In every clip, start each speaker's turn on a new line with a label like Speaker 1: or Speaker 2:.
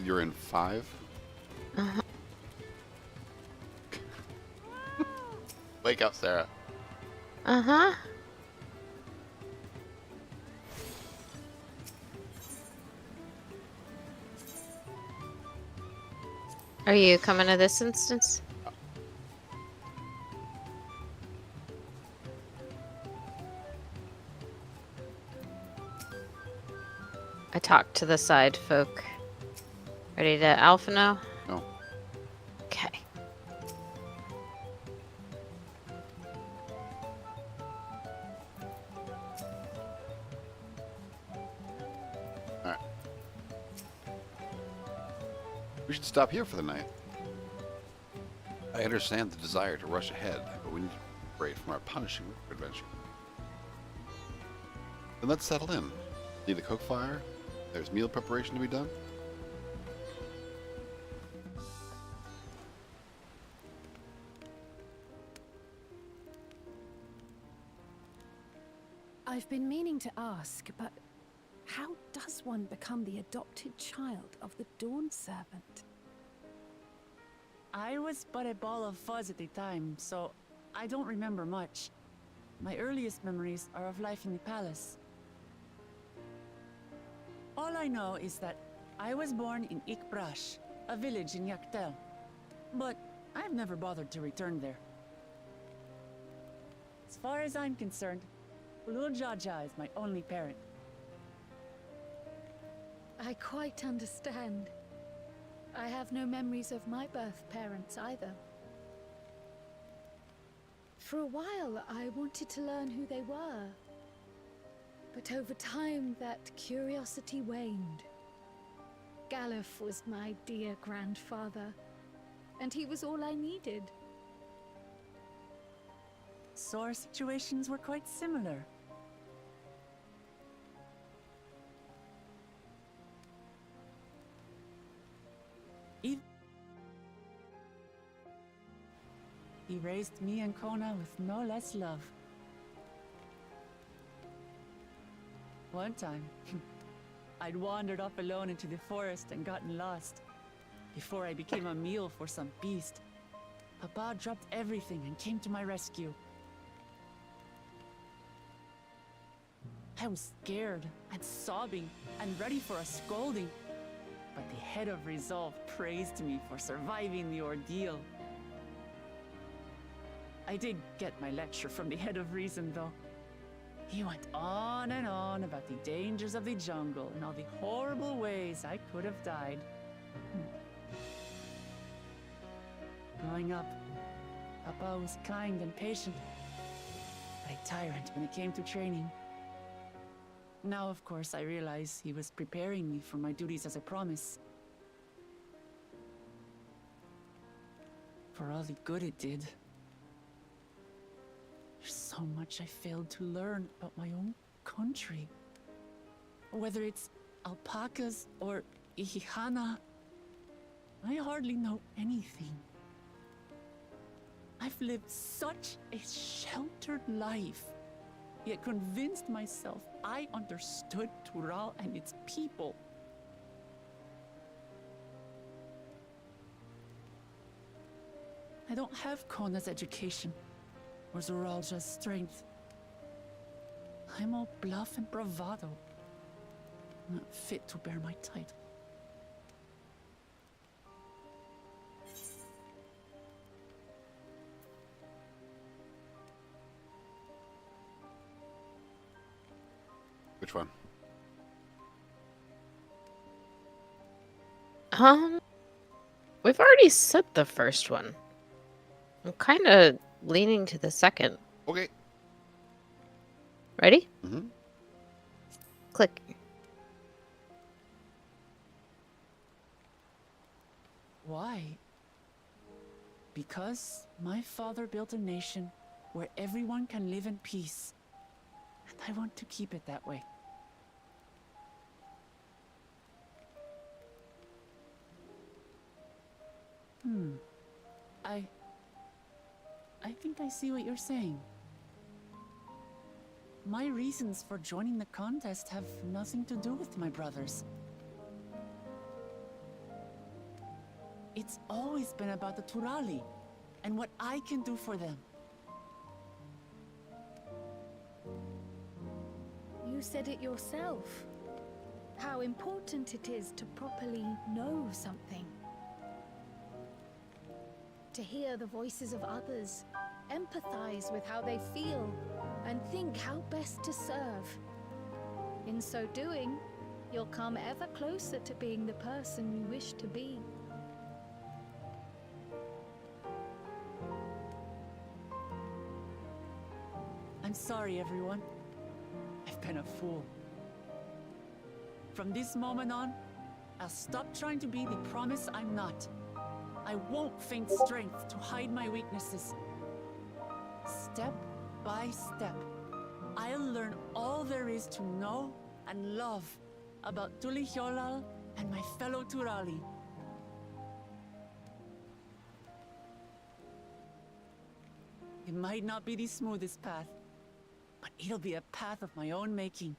Speaker 1: you're in 5?
Speaker 2: Uh-huh.
Speaker 1: Wake up, Sarah.
Speaker 2: Uh-huh. Are you coming to this instance? I talked to the side folk. Ready to alpha now?
Speaker 1: No.
Speaker 2: Okay.
Speaker 1: Alright. We should stop here for the night. I understand the desire to rush ahead, but we need to recuperate from our punishing river adventure. Then let's settle in. Need a cook fire? There's meal preparation to be done?
Speaker 3: I've been meaning to ask, but how does one become the adopted child of the Dawn Servant?
Speaker 4: I was but a ball of fuzz at the time, so I don't remember much. My earliest memories are of life in the palace. All I know is that I was born in Ikbrash, a village in Yaktel. But I've never bothered to return there. As far as I'm concerned, Ulul Jaja is my only parent.
Speaker 5: I quite understand. I have no memories of my birth parents either. For a while, I wanted to learn who they were. But over time, that curiosity waned. Galuf was my dear grandfather, and he was all I needed.
Speaker 4: So our situations were quite similar. He raised me and Kona with no less love. One time, I'd wandered off alone into the forest and gotten lost. Before I became a meal for some beast, Papa dropped everything and came to my rescue. I was scared and sobbing and ready for a scolding, but the head of resolve praised me for surviving the ordeal. I did get my lecture from the head of reason, though. He went on and on about the dangers of the jungle and all the horrible ways I could have died. Growing up, Papa was kind and patient, but a tyrant when it came to training. Now, of course, I realize he was preparing me for my duties as a promise. For all the good it did. There's so much I failed to learn about my own country. Whether it's alpacas or Ihihana, I hardly know anything. I've lived such a sheltered life, yet convinced myself I understood Tural and its people. I don't have Kona's education or Zoralja's strength. I'm all bluff and bravado, not fit to bear my title.
Speaker 1: Which one?
Speaker 2: We've already said the first one. I'm kind of leaning to the second.
Speaker 1: Okay.
Speaker 2: Ready?
Speaker 1: Mm-hmm.
Speaker 2: Click.
Speaker 4: Why? Because my father built a nation where everyone can live in peace. And I want to keep it that way. I think I see what you're saying. My reasons for joining the contest have nothing to do with my brothers. It's always been about the Turali and what I can do for them.
Speaker 5: You said it yourself. How important it is to properly know something. To hear the voices of others, empathize with how they feel, and think how best to serve. In so doing, you'll come ever closer to being the person you wish to be.
Speaker 4: I'm sorry, everyone. I've been a fool. From this moment on, I'll stop trying to be the promise I'm not. I won't feign strength to hide my weaknesses. Step by step, I'll learn all there is to know and love about Tulihyolal and my fellow Turali. It might not be the smoothest path, but it'll be a path of my own making.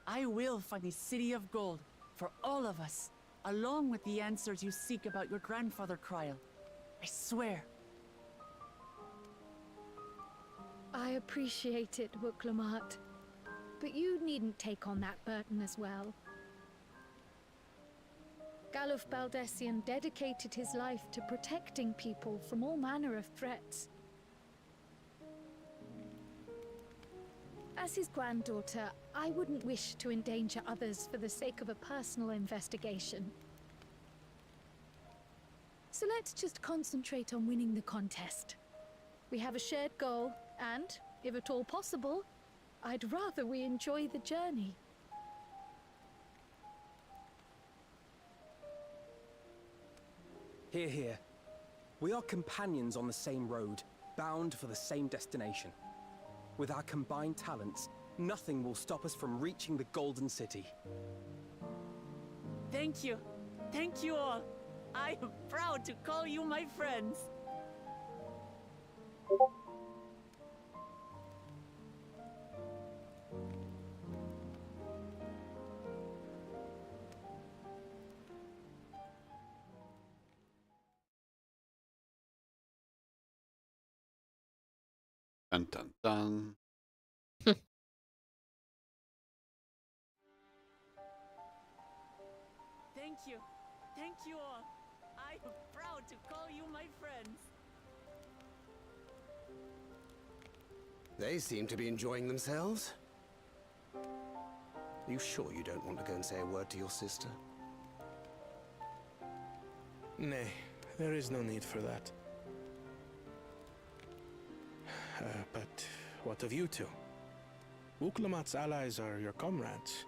Speaker 4: I will find the City of Gold for all of us, along with the answers you seek about your grandfather, Kryl. I swear.
Speaker 5: I appreciate it, Wuklamart. But you needn't take on that burden as well. Galuf Baldessian dedicated his life to protecting people from all manner of threats. As his granddaughter, I wouldn't wish to endanger others for the sake of a personal investigation. So let's just concentrate on winning the contest. We have a shared goal, and, if at all possible, I'd rather we enjoy the journey.
Speaker 6: Hear, hear. We are companions on the same road, bound for the same destination. With our combined talents, nothing will stop us from reaching the Golden City.
Speaker 4: Thank you. Thank you all. I am proud to call you my friends.
Speaker 1: Dun dun dun.
Speaker 4: Thank you. Thank you all. I am proud to call you my friends.
Speaker 7: They seem to be enjoying themselves. Are you sure you don't want to go and say a word to your sister?
Speaker 8: Nay, there is no need for that. But what of you two? Wuklamat's allies are your comrades.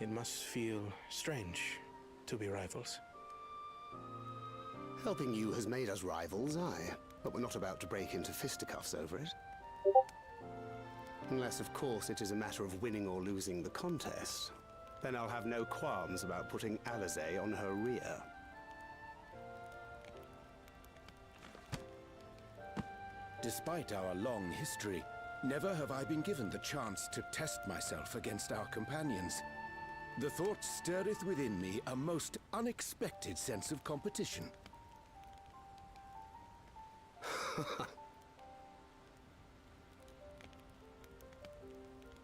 Speaker 8: It must feel strange to be rivals.
Speaker 7: Helping you has made us rivals, aye. But we're not about to break into fisticuffs over it. Unless, of course, it is a matter of winning or losing the contest. Then I'll have no qualms about putting Alizé on her rear.
Speaker 9: Despite our long history, never have I been given the chance to test myself against our companions. The thought stirreth within me a most unexpected sense of competition.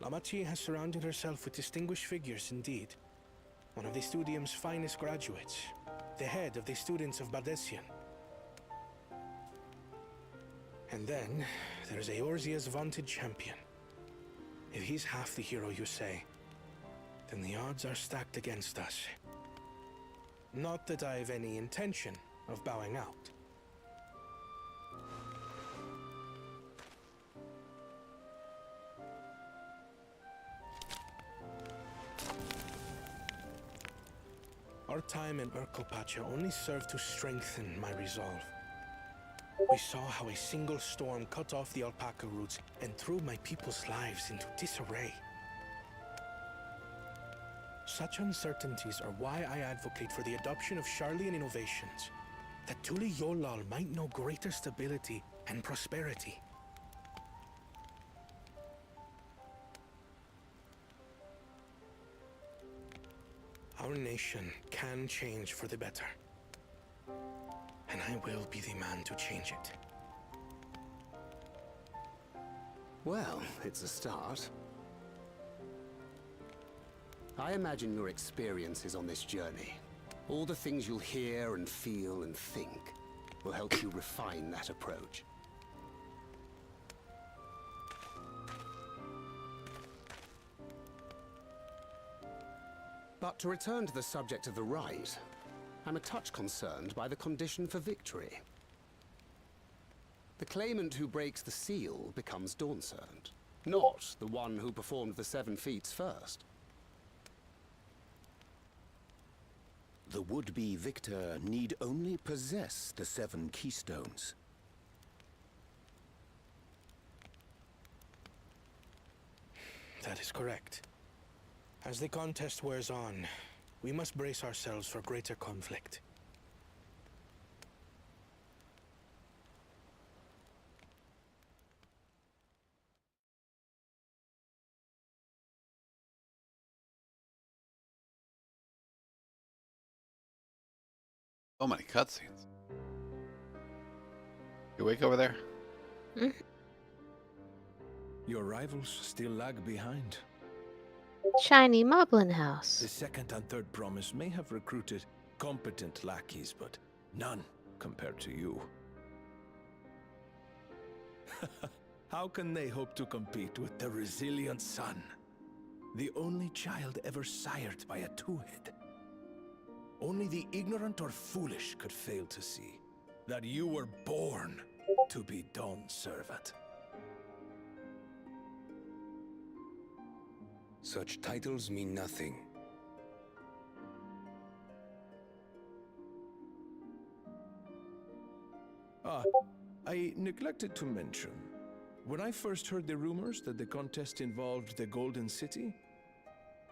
Speaker 8: Lamachi has surrounded herself with distinguished figures indeed. One of the Studium's finest graduates, the head of the students of Bardessian. And then, there's Eorzea's vaunted champion. If he's half the hero you say, then the odds are stacked against us. Not that I've any intention of bowing out. Our time in Urkelpacha only served to strengthen my resolve. We saw how a single storm cut off the alpaca roots and threw my people's lives into disarray. Such uncertainties are why I advocate for the adoption of Sharlayan innovations, that Tulihyolal might know greater stability and prosperity. Our nation can change for the better. And I will be the man to change it.
Speaker 7: Well, it's a start. I imagine your experiences on this journey, all the things you'll hear and feel and think, will help you refine that approach. But to return to the subject of the rite, I'm a touch concerned by the condition for victory. The claimant who breaks the seal becomes Dawnservant, not the one who performed the 7 feats first.
Speaker 9: The would-be victor need only possess the 7 keystones.
Speaker 8: That is correct. As the contest wears on, we must brace ourselves for greater conflict.
Speaker 1: So many cutscenes. You awake over there?
Speaker 10: Your rivals still lag behind.
Speaker 2: Shiny Moblin
Speaker 10: The
Speaker 2: House.
Speaker 10: second and third promise may have recruited competent lackeys, but none compared to you. How can they hope to compete with the resilient son? The only child ever sired by a two-head. Only the ignorant or foolish could fail to see that you were born to be Dawnservant.
Speaker 11: Such titles mean nothing.
Speaker 10: I neglected to mention, when I first heard the rumors that the contest involved the Golden City,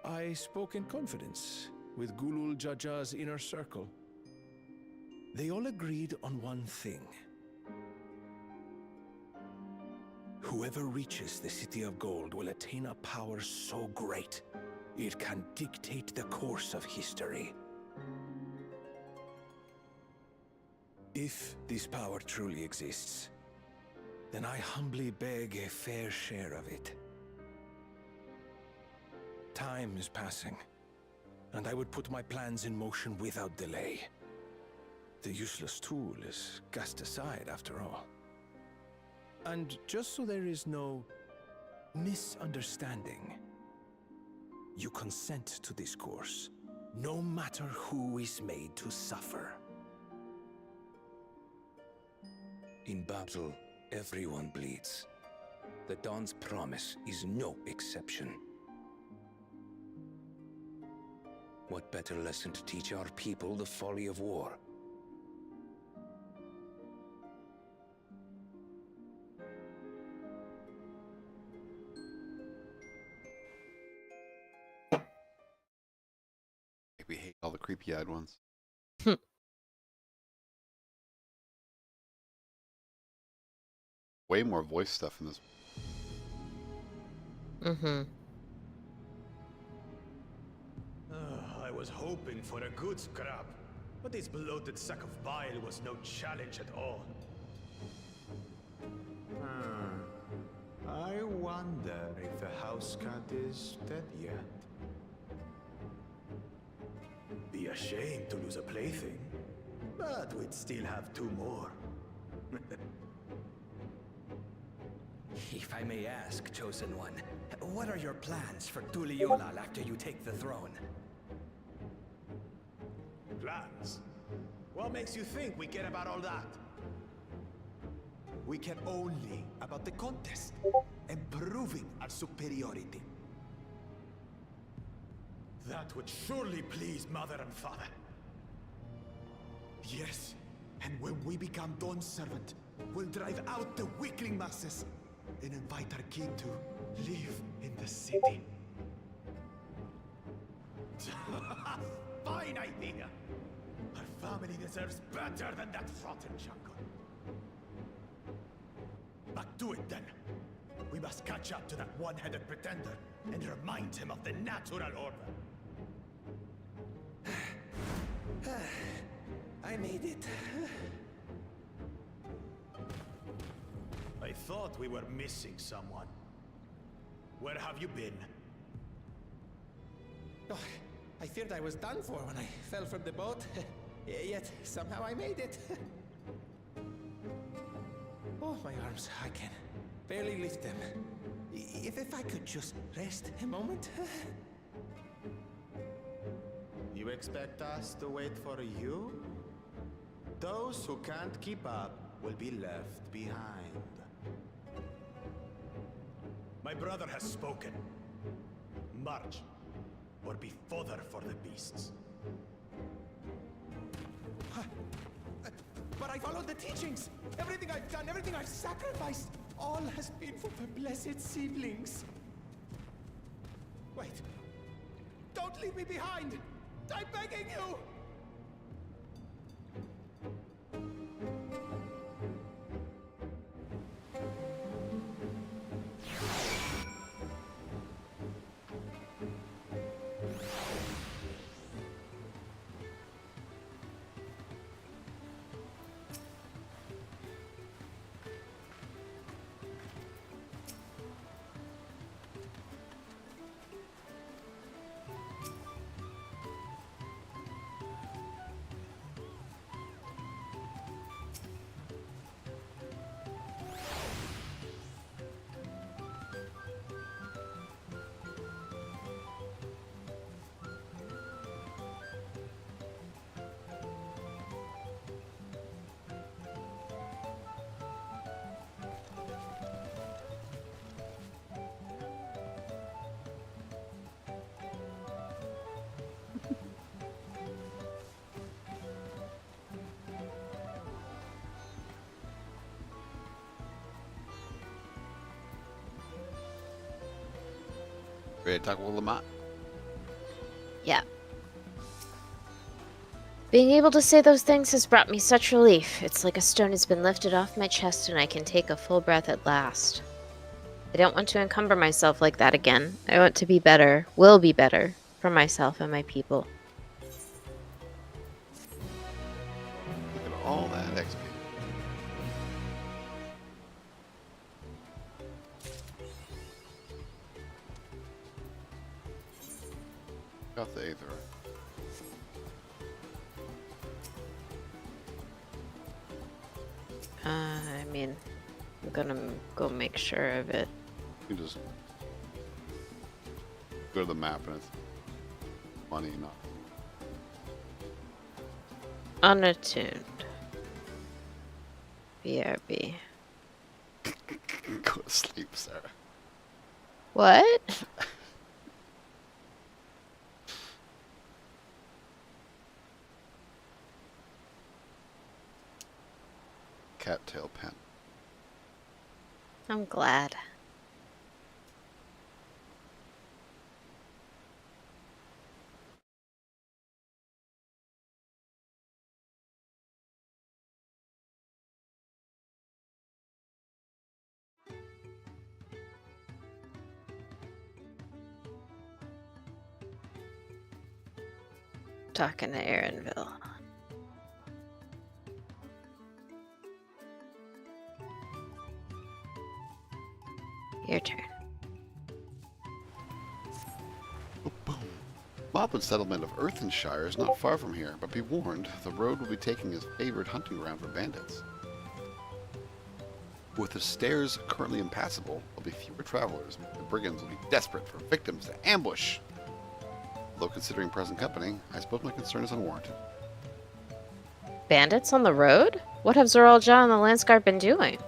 Speaker 10: I spoke in confidence with Gulul Jaja's inner circle. They all agreed on one thing. Whoever reaches the City of Gold will attain a power so great, it can dictate the course of history. If this power truly exists, then I humbly beg a fair share of it. Time is passing, and I would put my plans in motion without delay. The useless tool is cast aside after all. And just so there is no misunderstanding, you consent to this course, no matter who is made to suffer.
Speaker 11: In battle, everyone bleeds. The Dawn's promise is no exception. What better lesson to teach our people the folly of war?
Speaker 1: We hate all the creepy-eyed ones. Way more voice stuff in this.
Speaker 12: I was hoping for a good scrap, but this bloated sack of bile was no challenge at all. I wonder if the house cat is dead yet. Be ashamed to lose a plaything, but we'd still have 2 more.
Speaker 13: If I may ask, Chosen One, what are your plans for Tuliolal after you take the throne?
Speaker 12: Plans? What makes you think we care about all that? We care only about the contest and proving our superiority. That would surely please Mother and Father. Yes, and when we become Dawnservant, we'll drive out the weakling masses and invite our king to live in the city. Fine idea! Our family deserves better than that rotten jungle. Back to it then. We must catch up to that one-headed pretender and remind him of the natural order.
Speaker 13: I made it.
Speaker 12: I thought we were missing someone. Where have you been?
Speaker 13: Oh, I feared I was done for when I fell from the boat. Yet somehow I made it. Oh, my arms, I can barely lift them. If I could just rest a moment.
Speaker 12: You expect us to wait for you? Those who can't keep up will be left behind. My brother has spoken. March, or be fodder for the beasts.
Speaker 13: But I followed the teachings. Everything I've done, everything I've sacrificed, all has been for the blessed seedlings. Wait. Don't leave me behind! I'm begging you!
Speaker 1: Ready to talk with Lamont?
Speaker 2: Yeah. Being able to say those things has brought me such relief. It's like a stone has been lifted off my chest and I can take a full breath at last. I don't want to encumber myself like that again. I want to be better, will be better, for myself and my people.
Speaker 1: Look at all that XP. Got the Aether.
Speaker 2: I mean, I'm gonna go make sure of it.
Speaker 1: You just go to the map and it's money, not.
Speaker 2: Unattuned. BRB.
Speaker 1: Go to sleep, Sarah.
Speaker 2: What?
Speaker 1: Cattail pen.
Speaker 2: I'm glad. Talking to Aaronville. Your turn.
Speaker 1: Moblin settlement of Earthenshire is not far from here, but be warned, the road will be taken as favored hunting ground for bandits. With the stairs currently impassable, there'll be fewer travelers. The brigands will be desperate for victims to ambush. Though considering present company, I suppose my concern is unwarranted.
Speaker 2: Bandits on the road? What have Zoral Ja and the Landsguard been doing?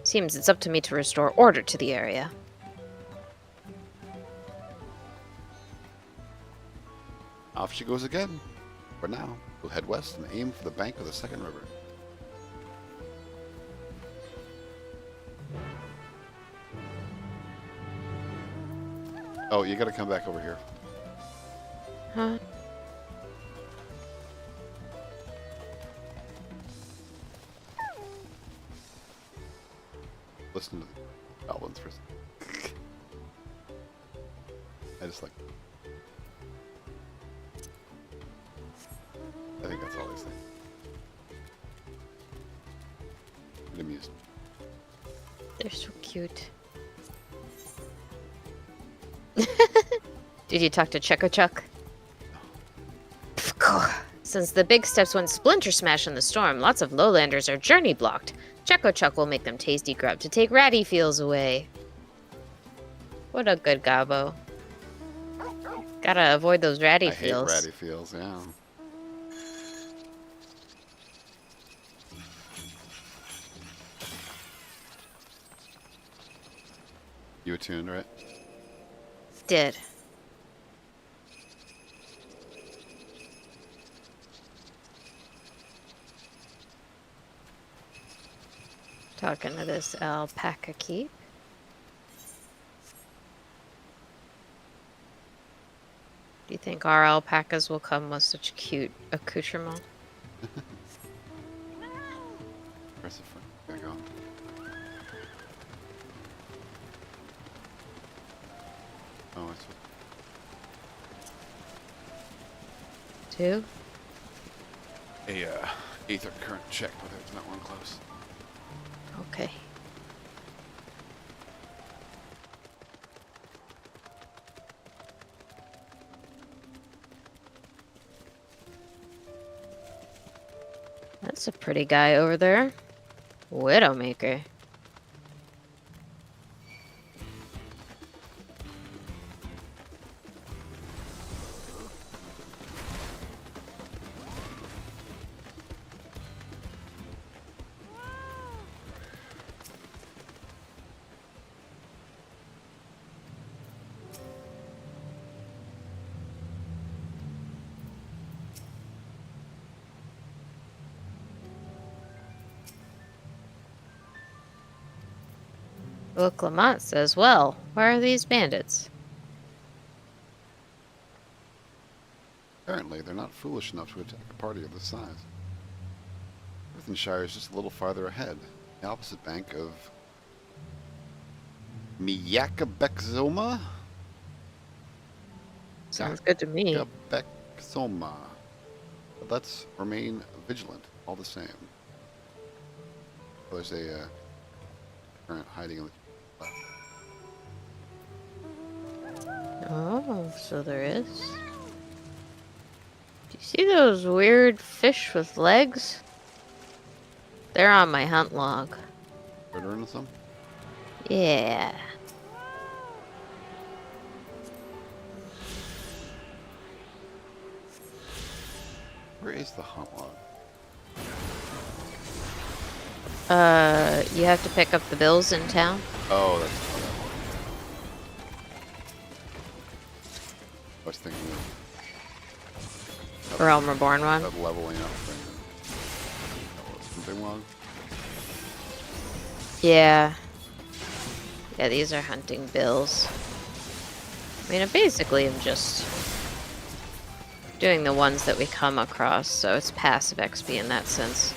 Speaker 2: Seems it's up to me to restore order to the area.
Speaker 1: Off she goes again. For now, we'll head west and aim for the bank of the second river. Oh, you gotta come back over here.
Speaker 2: Huh?
Speaker 1: Listen to the goblins for a second. I just like... I think that's all they say. used.
Speaker 2: They're so cute. Did you talk to Checo Chuck? Since the big steps went splinter smash in the storm, lots of lowlanders are journey blocked. Checo Chuck will make them tasty grub to take ratty feels away. What a good gobbo. Gotta avoid those ratty feels.
Speaker 1: I hate ratty feels, yeah. You attuned, right?
Speaker 2: Did. Talking to this alpaca keep. Do you think our alpacas will come with such cute accoutrement?
Speaker 1: Where's the front? There you go. Oh, it's...
Speaker 2: Two?
Speaker 1: A ether current check whether it's not one close.
Speaker 2: Okay. That's a pretty guy over there. Widowmaker. Well, Clement says, well, where are these bandits?
Speaker 1: Apparently, they're not foolish enough to attack a party of this size. Earthenshire is just a little farther ahead, the opposite bank of Miyakabekzoma?
Speaker 2: Sounds good to me.
Speaker 1: Miyakabekzoma. But let's remain vigilant, all the same. There's a current hiding in the left.
Speaker 2: Oh, so there is. Do you see those weird fish with legs? They're on my hunt log.
Speaker 1: Critter into some?
Speaker 2: Yeah.
Speaker 1: Where is the hunt log?
Speaker 2: You have to pick up the bills in town.
Speaker 1: Oh, that's not that one. I was thinking of
Speaker 2: Realm Reborn one.
Speaker 1: that leveling up thing. That was something wrong.
Speaker 2: Yeah. Yeah, these are hunting bills. I mean, I basically am just doing the ones that we come across, so it's passive XP in that sense.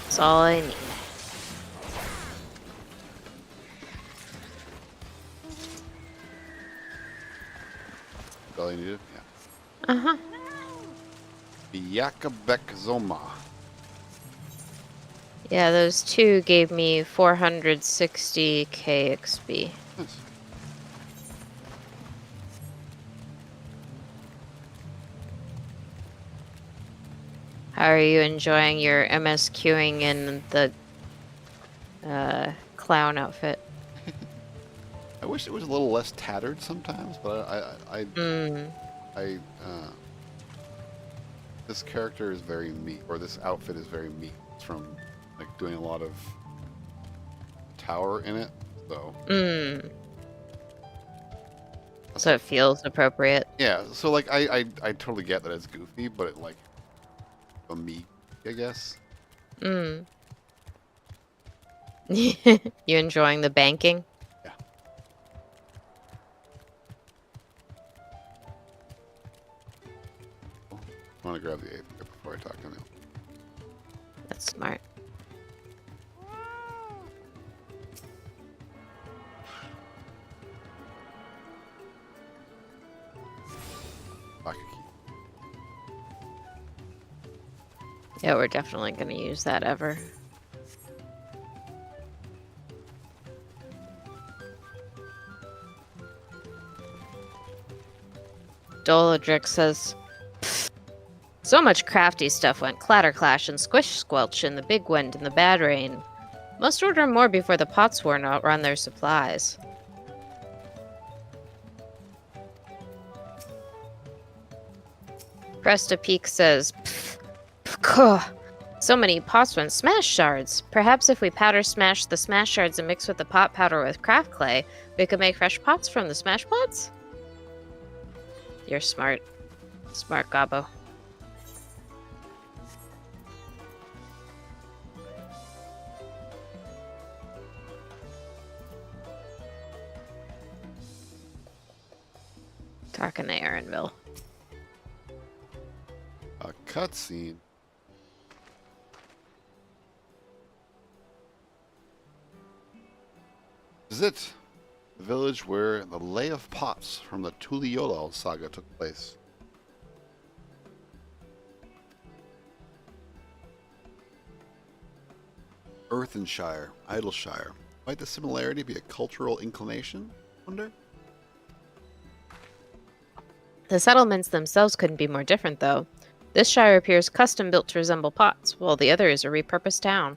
Speaker 2: That's all I need.
Speaker 1: All you needed? Yeah.
Speaker 2: Uh-huh.
Speaker 1: Miyakabekzoma.
Speaker 2: Yeah, those two gave me 460k XP.
Speaker 1: Nice.
Speaker 2: How are you enjoying your MSQing in the clown outfit?
Speaker 1: I wish it was a little less tattered sometimes, but this character is very me, or this outfit is very me. It's from like doing a lot of tower in it, so.
Speaker 2: So it feels appropriate.
Speaker 1: Yeah, so like I totally get that it's goofy, but it like a me, I guess.
Speaker 2: You enjoying the banking?
Speaker 1: Yeah. I want to grab the eighth before I talk to Neil.
Speaker 2: That's smart. Yeah, we're definitely going to use that ever. Doladric says, so much crafty stuff went clatter-clash and squish-squelch in the big wind and the bad rain. Must order more before the Potsworn outrun their supplies. Cresta Peak says, so many Potsworn smash shards. Perhaps if we powder smash the smash shards and mix with the pot powder with craft clay, we could make fresh pots from the smash pots? You're smart. Smart, Gobbo. Talking to Aaronville.
Speaker 1: A cutscene. This is it. The village where the Lay of Pots from the Tuliolal saga took place. Earthenshire, Idleshire. Might the similarity be a cultural inclination? Wonder?
Speaker 2: The settlements themselves couldn't be more different, though. This shire appears custom-built to resemble Pots, while the other is a repurposed town.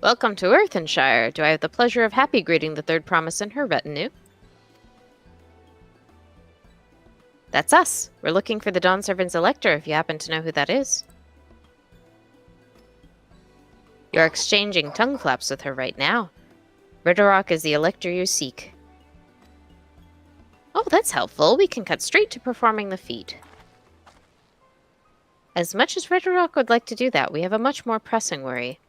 Speaker 2: Welcome to Earthenshire. Do I have the pleasure of happy greeting the third promise and her retinue? That's us. We're looking for the Dawn Servant's Elector, if you happen to know who that is. You're exchanging tongue flaps with her right now. Ridderrock is the Elector you seek. Oh, that's helpful. We can cut straight to performing the feat. As much as Ridderrock would like to do that, we have a much more pressing worry.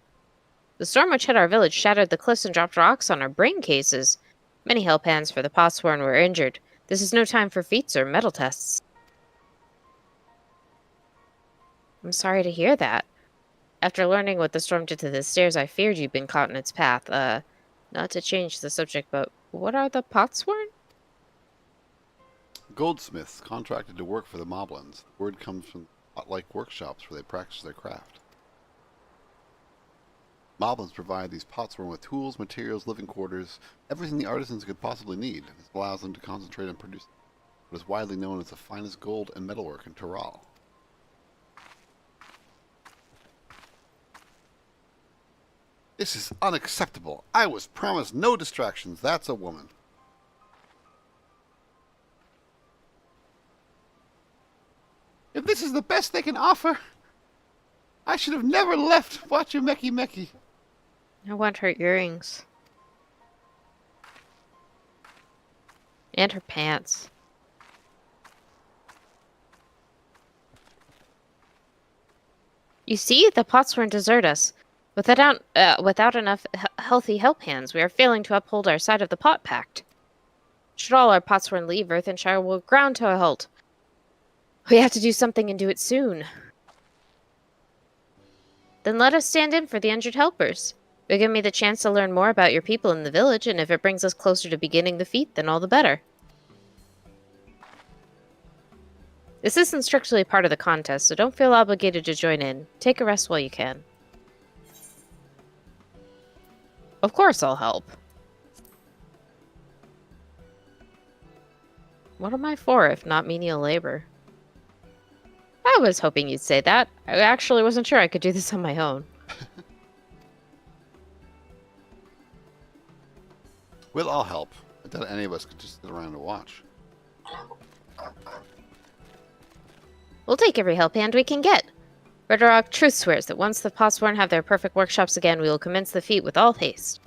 Speaker 2: The storm which hit our village shattered the cliffs and dropped rocks on our brain cases. Many help hands for the Potsworn were injured. This is no time for feats or metal tests. I'm sorry to hear that. After learning what the storm did to the stairs, I feared you'd been caught in its path. Not to change the subject, but what are the Potsworn?
Speaker 1: Goldsmiths contracted to work for the Moblins. Word comes from pot-like workshops where they practice their craft. Moblins provide these Potsworn with tools, materials, living quarters, everything the artisans could possibly need. This allows them to concentrate on producing what is widely known as the finest gold and metalwork in Toral. This is unacceptable. I was promised no distractions. That's a woman. If this is the best they can offer, I should have never left Wachumeki Meki.
Speaker 2: I want her earrings. And her pants. You see, the Potsworn desert us. Without enough healthy help hands, we are failing to uphold our side of the Pot Pact. Should all our Potsworn leave, Earthenshire will ground to a halt. We have to do something and do it soon. Then let us stand in for the injured helpers. It'll give me the chance to learn more about your people in the village, and if it brings us closer to beginning the feat, then all the better. This isn't strictly part of the contest, so don't feel obligated to join in. Take a rest while you can. Of course I'll help. What am I for, if not menial labor? I was hoping you'd say that. I actually wasn't sure I could do this on my own.
Speaker 1: We'll all help. I doubt any of us could just sit around and watch.
Speaker 2: We'll take every help hand we can get. Ridderrock truth swears that once the Potsworn have their perfect workshops again, we will commence the feat with all haste.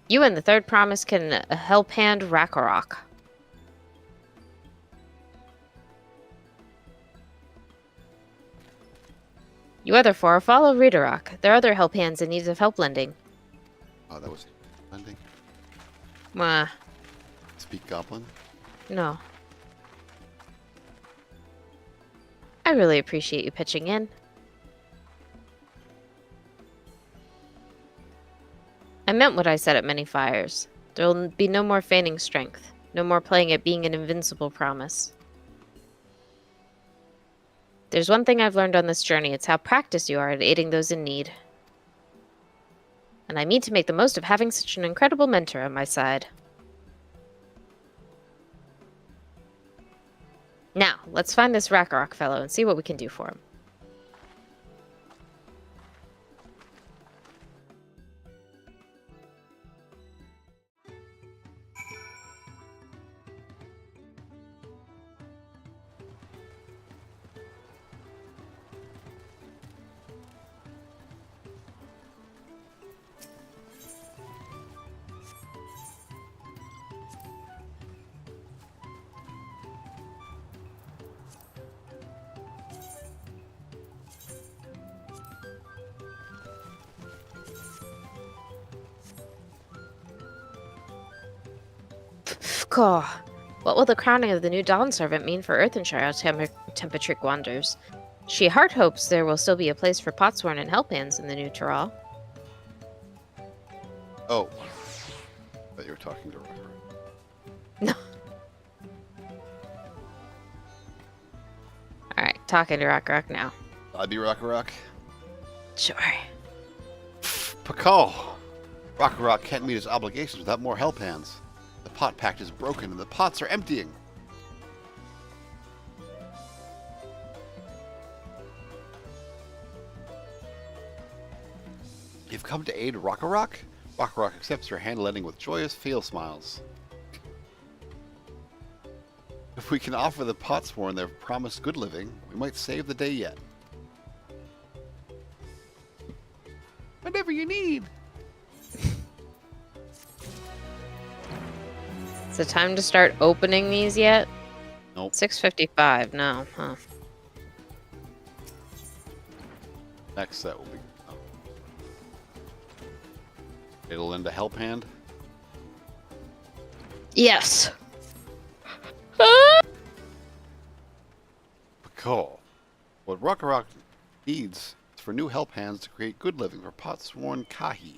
Speaker 2: You and the third promise can help hand Rakarok. You other four follow Ridderrock. There are other help hands in need of help lending.
Speaker 1: Oh, that was lending?
Speaker 2: Mwah.
Speaker 1: Speak Goblin?
Speaker 2: No. I really appreciate you pitching in. I meant what I said at many fires. There'll be no more feigning strength. No more playing at being an invincible promise. There's one thing I've learned on this journey. It's how practiced you are at aiding those in need. And I mean to make the most of having such an incredible mentor on my side. Now, let's find this Rakarok fellow and see what we can do for him. Pfko. What will the crowning of the new Dawn Servant mean for Earthenshire Temperatric wonders? She heart hopes there will still be a place for Potsworn and Helphands in the new Tyrrell.
Speaker 1: Oh. I thought you were talking to Rocker.
Speaker 2: No. Alright, talking to Rakarok now.
Speaker 1: I'd be Rakarok.
Speaker 2: Sure.
Speaker 1: Pakal! Rakarok can't meet his obligations without more help hands. The pot pact is broken and the pots are emptying. You've come to aid Rakarok? Rakarok accepts your hand-lending with joyous fail smiles. If we can offer the Potsworn their promised good living, we might save the day yet. Whatever you need.
Speaker 2: Is it time to start opening these yet?
Speaker 1: Nope.
Speaker 2: 6:55, no, huh.
Speaker 1: Next set will be... Oh. It'll end a help hand.
Speaker 2: Yes.
Speaker 1: Cool. What Rakarok needs is for new help hands to create good living for Potsworn Kahi.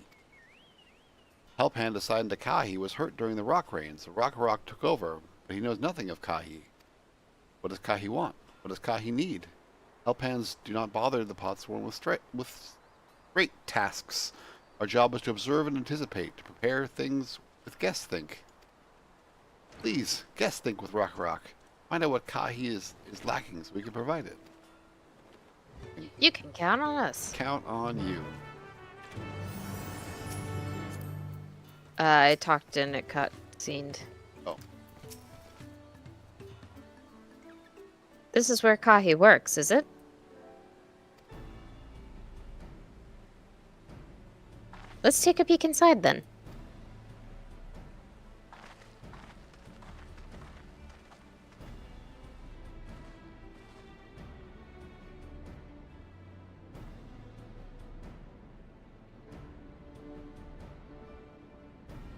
Speaker 1: Help hand assigned to Kahi was hurt during the rock rain, so Rakarok took over, but he knows nothing of Kahi. What does Kahi want? What does Kahi need? Help hands do not bother the Potsworn with great tasks. Our job is to observe and anticipate, to prepare things with guess think. Please, guess think with Rakarok. Find out what Kahi is lacking so we can provide it.
Speaker 2: You can count on us.
Speaker 1: Count on you.
Speaker 2: I talked and it cutscened.
Speaker 1: Oh.
Speaker 2: This is where Kahi works, is it? Let's take a peek inside then.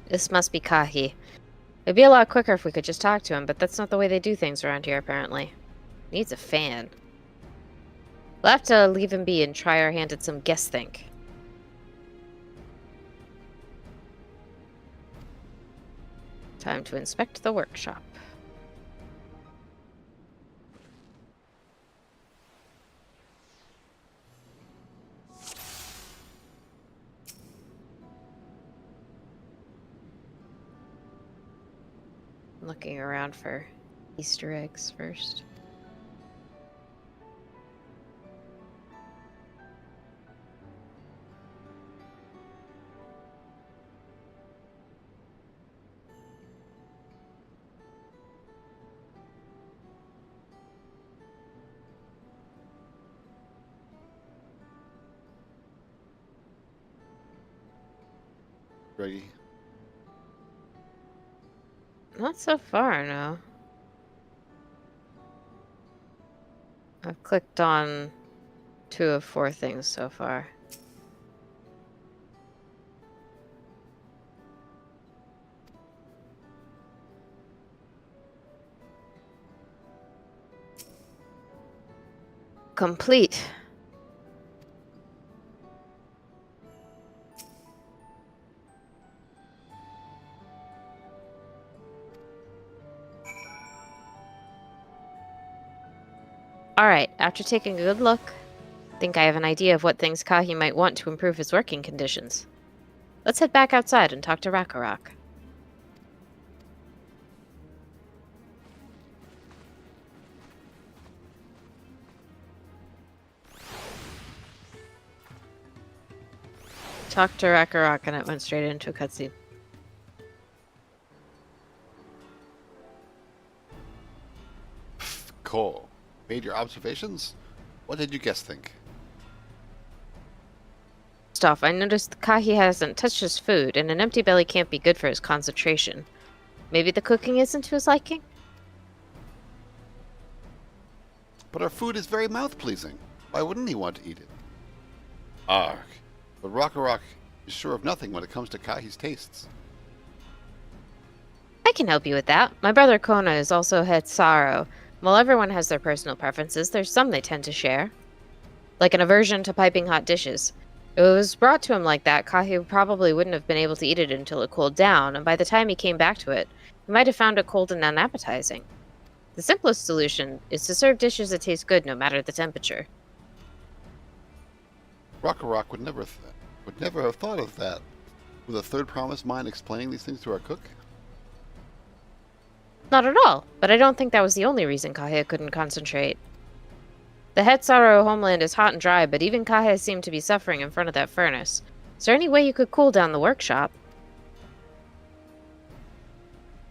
Speaker 2: This must be Kahi. It'd be a lot quicker if we could just talk to him, but that's not the way they do things around here, apparently. Needs a fan. We'll have to leave him be and try our hand at some guess think. Time to inspect the workshop. Looking around for Easter eggs first.
Speaker 1: Greggy.
Speaker 2: Not so far, no. I've clicked on 2 of 4 things so far. complete. Alright, after taking a good look, I think I have an idea of what things Kahi might want to improve his working conditions. Let's head back outside and talk to Rakarok. Talked to Rakarok and it went straight into a cutscene.
Speaker 1: Cool. Made your observations? What did you guess think?
Speaker 2: First off, I noticed Kahi hasn't touched his food, and an empty belly can't be good for his concentration. Maybe the cooking isn't to his liking?
Speaker 1: But our food is very mouth-pleasing. Why wouldn't he want to eat it? Arg. But Rakarok is sure of nothing when it comes to Kahi's tastes.
Speaker 2: I can help you with that. My brother Kona is also head Sorrow. While everyone has their personal preferences, there's some they tend to share. Like an aversion to piping hot dishes. If it was brought to him like that, Kahi probably wouldn't have been able to eat it until it cooled down, and by the time he came back to it, he might have found it cold and unappetizing. The simplest solution is to serve dishes that taste good no matter the temperature.
Speaker 1: Rakarok would never have thought of that. With a third promise mind explaining these things to our cook?
Speaker 2: Not at all, but I don't think that was the only reason Kahi couldn't concentrate. The Hetsaro homeland is hot and dry, but even Kahi seemed to be suffering in front of that furnace. Is there any way you could cool down the workshop?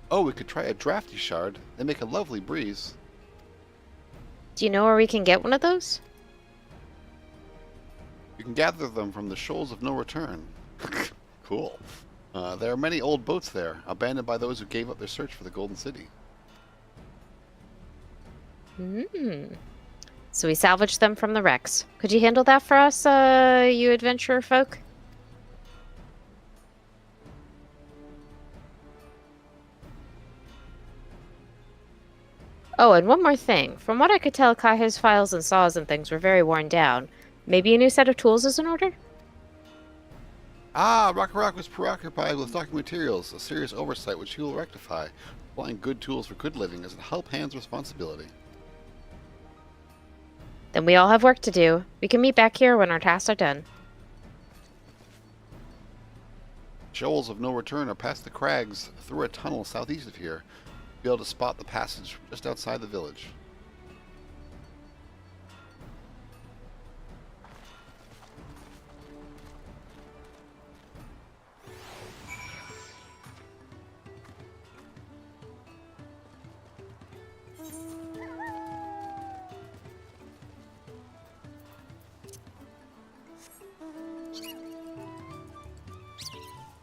Speaker 1: Oh, we could try a drafty shard. They make a lovely breeze.
Speaker 2: Do you know where we can get one of those?
Speaker 1: You can gather them from the shoals of no return. Cool. There are many old boats there, abandoned by those who gave up their search for the Golden City.
Speaker 2: So we salvaged them from the wrecks. Could you handle that for us, you adventurer folk? Oh, and one more thing. From what I could tell, Kahi's files and saws and things were very worn down. Maybe a new set of tools is in order?
Speaker 1: Ah, Rakarok was preoccupied with stocking materials, a serious oversight which he will rectify. Supplying good tools for good living is a help hand's responsibility.
Speaker 2: Then we all have work to do. We can meet back here when our tasks are done.
Speaker 1: Shoals of no return are past the crags through a tunnel southeast of here. You'll be able to spot the passage just outside the village.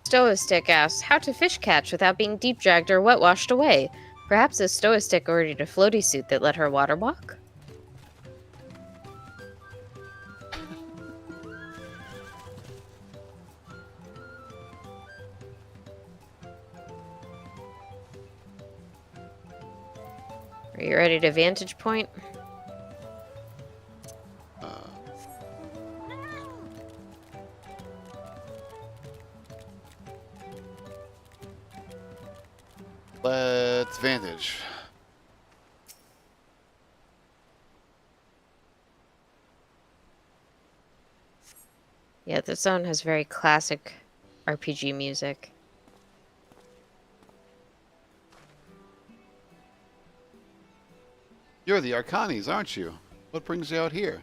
Speaker 2: Stoistick asks, how to fish catch without being deep dragged or wet washed away? Perhaps a Stoistick ordered a floaty suit that let her water walk? Are you ready to vantage point?
Speaker 1: Let's vantage.
Speaker 2: Yeah, the zone has very classic RPG music.
Speaker 1: You're the Arcanis, aren't you? What brings you out here?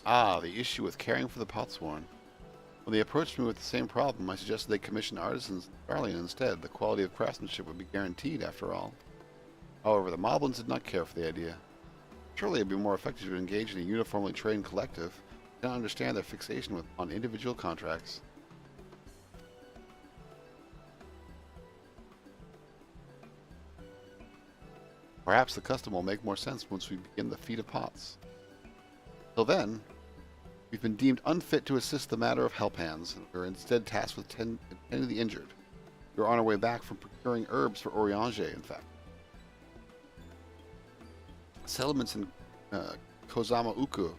Speaker 1: Ah, the issue with caring for the Potsworn. When they approached me with the same problem, I suggested they commission artisans in Darlian instead. The quality of craftsmanship would be guaranteed, after all. However, the Moblins did not care for the idea. Surely it would be more effective to engage in a uniformly trained collective. I don't understand their fixation on individual contracts. Perhaps the custom will make more sense once we begin the feat of pots. Till then, we've been deemed unfit to assist the matter of help hands, and we're instead tasked with tending the injured. We're on our way back from procuring herbs for Oriange, in fact. Settlements in Kozama Uku,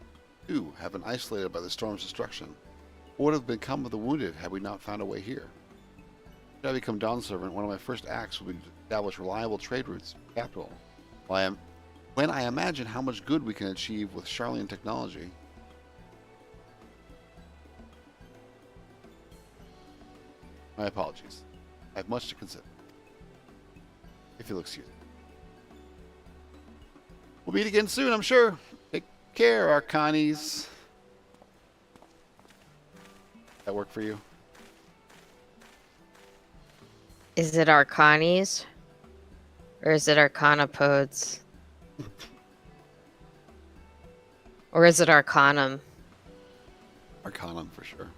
Speaker 1: too, have been isolated by the storm's destruction. What would have become of the wounded had we not found a way here? Should I become Dawn Servant, one of my first acts will be to establish reliable trade routes in the capital. When I imagine how much good we can achieve with Charlian technology. My apologies. I have much to consider. If you'll excuse me. We'll meet again soon, I'm sure. Take care, Arcanis. That work for you?
Speaker 2: Is it Arcanis? Or is it Arcanopods? Or is it Arcanum?
Speaker 1: Arcanum, for sure.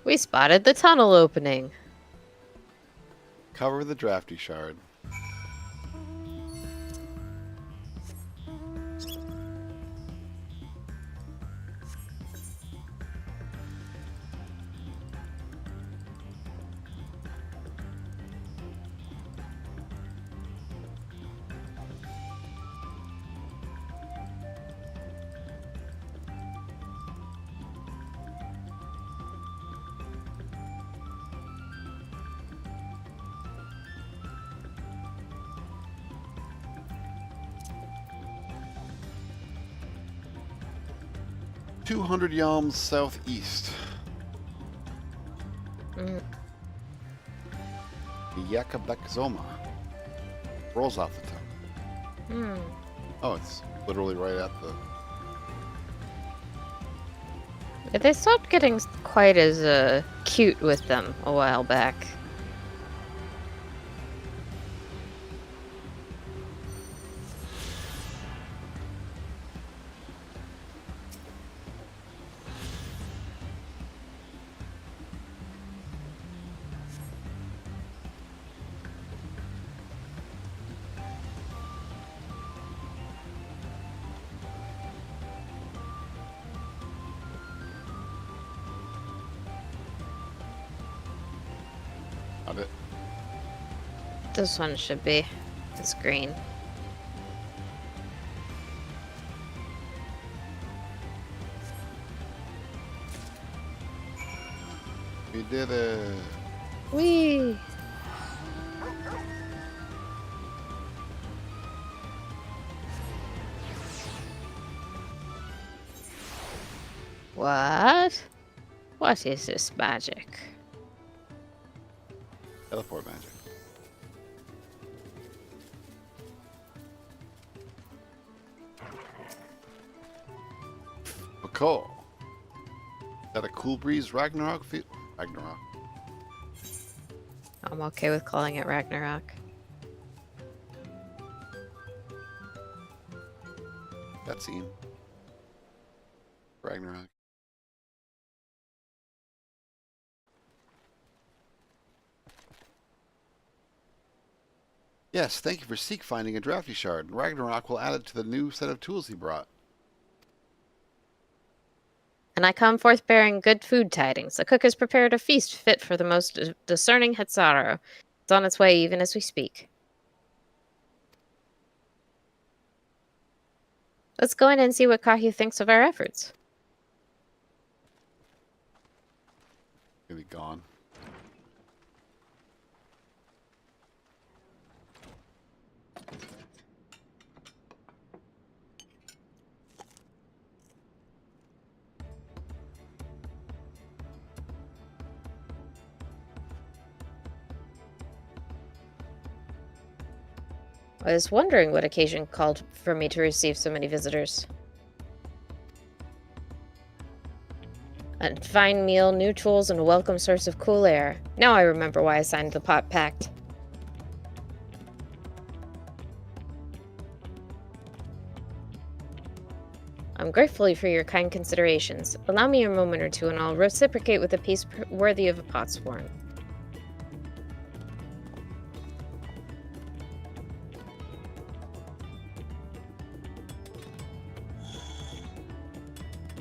Speaker 2: We spotted the tunnel opening.
Speaker 1: Cover the drafty shard. $200 yalms southeast. Yakabekzoma rolls off the tongue. Oh, it's literally right at the...
Speaker 2: They stopped getting quite as cute with them a while back.
Speaker 1: Not it.
Speaker 2: This one should be. It's green.
Speaker 1: We did it.
Speaker 2: Whee! What? What is this magic?
Speaker 1: Teleport magic. Cool. Is that a cool breeze Ragnarok feel? Ragnarok.
Speaker 2: I'm okay with calling it Ragnarok.
Speaker 1: That scene. Ragnarok. Yes, thank you for seek finding a drafty shard. Ragnarok will add it to the new set of tools he brought.
Speaker 2: And I come forth bearing good food tidings. The cook has prepared a feast fit for the most discerning Hetsaro. It's on its way even as we speak. Let's go in and see what Kahi thinks of our efforts.
Speaker 1: Gonna be gone.
Speaker 2: I was wondering what occasion called for me to receive so many visitors. A fine meal, new tools, and a welcome source of cool air. Now I remember why I signed the pot pact. I'm grateful for your kind considerations. Allow me a moment or two and I'll reciprocate with a peace worthy of a potsworn.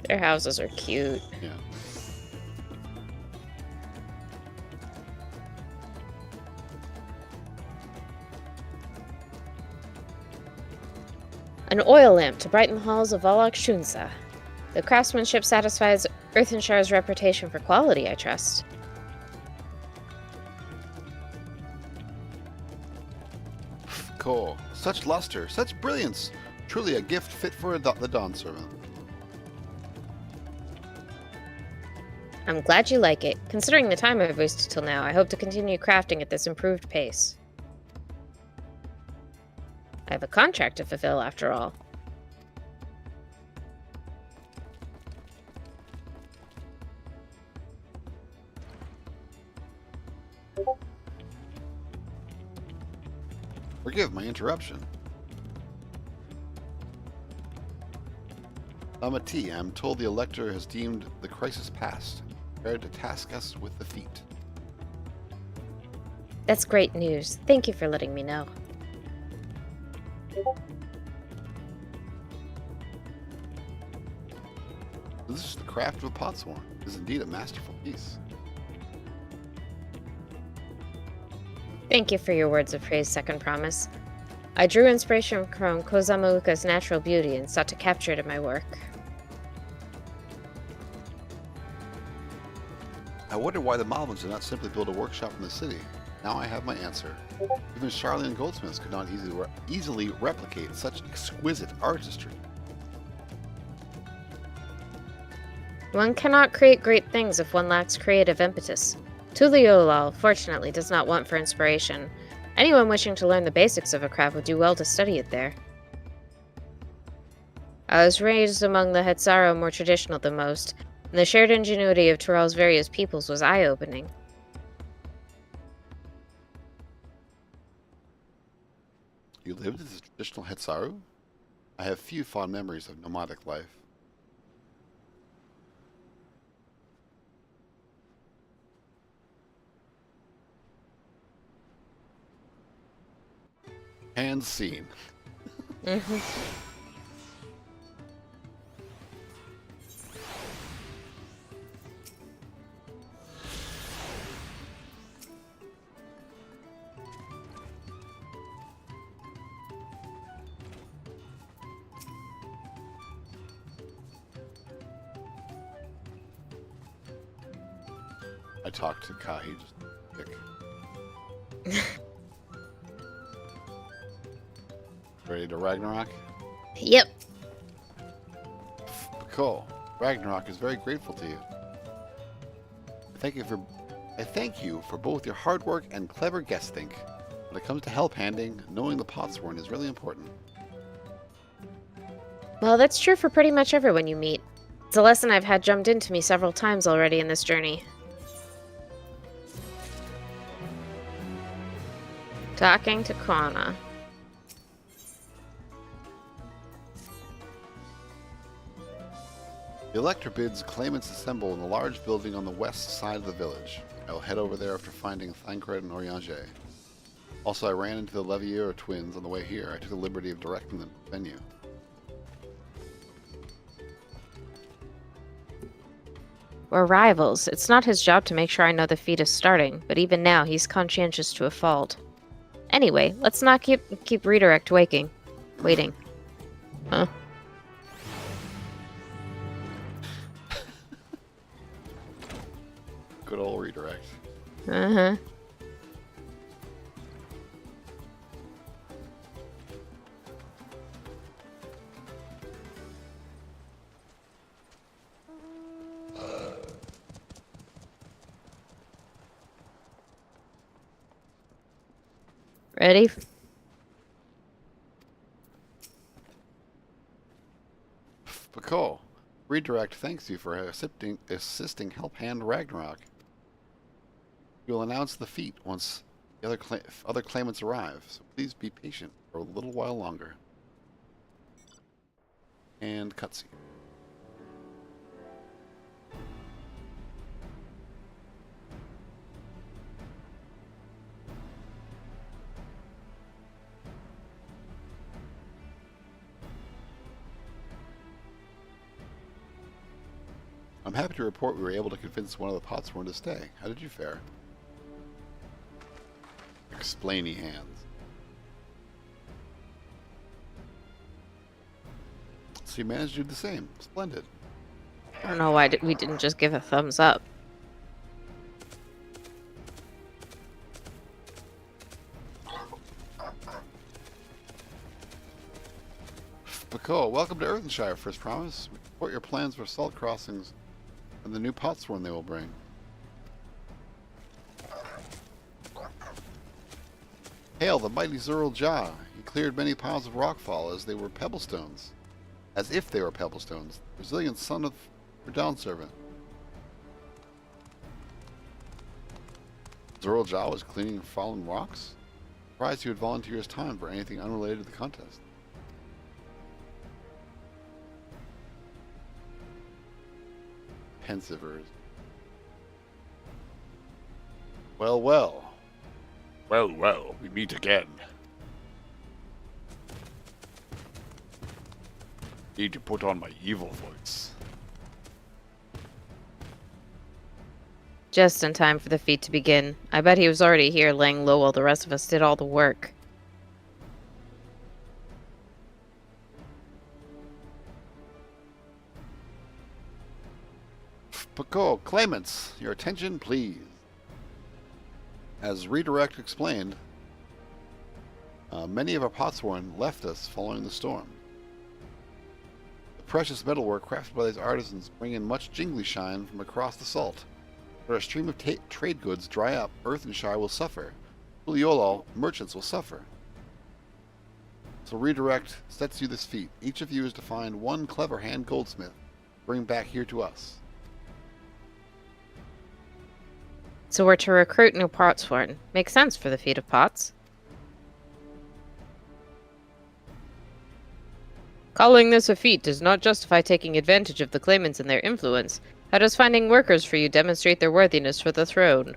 Speaker 2: Their houses are cute.
Speaker 1: Yeah.
Speaker 2: An oil lamp to brighten the halls of Valak Shunsa. The craftsmanship satisfies Earthenshire's reputation for quality, I trust.
Speaker 1: Cool. Such luster, such brilliance. Truly a gift fit for the Dawn Servant.
Speaker 2: I'm glad you like it. Considering the time I've wasted till now, I hope to continue crafting at this improved pace. I have a contract to fulfill, after all.
Speaker 1: Forgive my interruption. Amati, I'm told the Elector has deemed the crisis past, prepared to task us with the feat.
Speaker 2: That's great news. Thank you for letting me know.
Speaker 1: This is the craft of a potsworn. It is indeed a masterful piece.
Speaker 2: Thank you for your words of praise, Second Promise. I drew inspiration from Kozamauka's natural beauty and sought to capture it in my work.
Speaker 1: I wonder why the Malvins did not simply build a workshop in the city. Now I have my answer. Even Charlene goldsmiths could not easily replicate such exquisite artistry.
Speaker 2: One cannot create great things if one lacks creative impetus. Tuliolal, fortunately, does not want for inspiration. Anyone wishing to learn the basics of a craft would do well to study it there. I was raised among the Hetsaro more traditional than most, and the shared ingenuity of Tural's various peoples was eye-opening.
Speaker 1: You lived as a traditional Hetsaru? I have few fond memories of nomadic life. And scene. I talked to Kahi just pick. Ready to Ragnarok?
Speaker 2: Yep.
Speaker 1: Cool. Ragnarok is very grateful to you. I thank you for both your hard work and clever guessthink. When it comes to help handing, knowing the potsworn is really important.
Speaker 2: Well, that's true for pretty much everyone you meet. It's a lesson I've had drummed into me several times already in this journey. Talking to Kwana.
Speaker 1: The Elector bids claimants assemble in the large building on the west side of the village. I will head over there after finding Thancred and Oriange. Also, I ran into the Levier twins on the way here. I took the liberty of directing them to the venue.
Speaker 2: We're rivals. It's not his job to make sure I know the feat is starting, but even now he's conscientious to a fault. Anyway, let's not keep redirect waiting. Huh?
Speaker 1: Good old redirect.
Speaker 2: Uh-huh. Ready?
Speaker 1: Pakol, redirect thanks you for assisting Help Hand Ragnarok. We will announce the feat once the other claimants arrive, so please be patient for a little while longer. And cutscene. I'm happy to report we were able to convince one of the potsworn to stay. How did you fare? Explainy hands. So you managed to do the same. Splendid.
Speaker 2: I don't know why we didn't just give a thumbs up.
Speaker 1: Bakoa, welcome to Earthenshire, First Promise. We support your plans for salt crossings and the new potsworn they will bring. Hail the mighty Zurl Jah. He cleared many piles of rockfall as they were pebblestones. As if they were pebblestones. Resilient son of your dawn servant. Zurl Jah was cleaning fallen rocks? Surprised he would volunteer his time for anything unrelated to the contest. Pensivers. Well, well. Well, well, we meet again. Need to put on my evil voice.
Speaker 2: Just in time for the feat to begin. I bet he was already here laying low while the rest of us did all the work.
Speaker 1: Paco, claimants, your attention, please. As Redirect explained, many of our potsworn left us following the storm. The precious metalwork crafted by these artisans bring in much jingly shine from across the salt. But our stream of trade goods dry up, Earthenshire will suffer. Uliolal, merchants will suffer. So Redirect sets you this feat. Each of you is to find one clever hand goldsmith, bring back here to us.
Speaker 2: So we're to recruit new potsworn. Makes sense for the feat of pots. Calling this a feat does not justify taking advantage of the claimants and their influence. How does finding workers for you demonstrate their worthiness for the throne?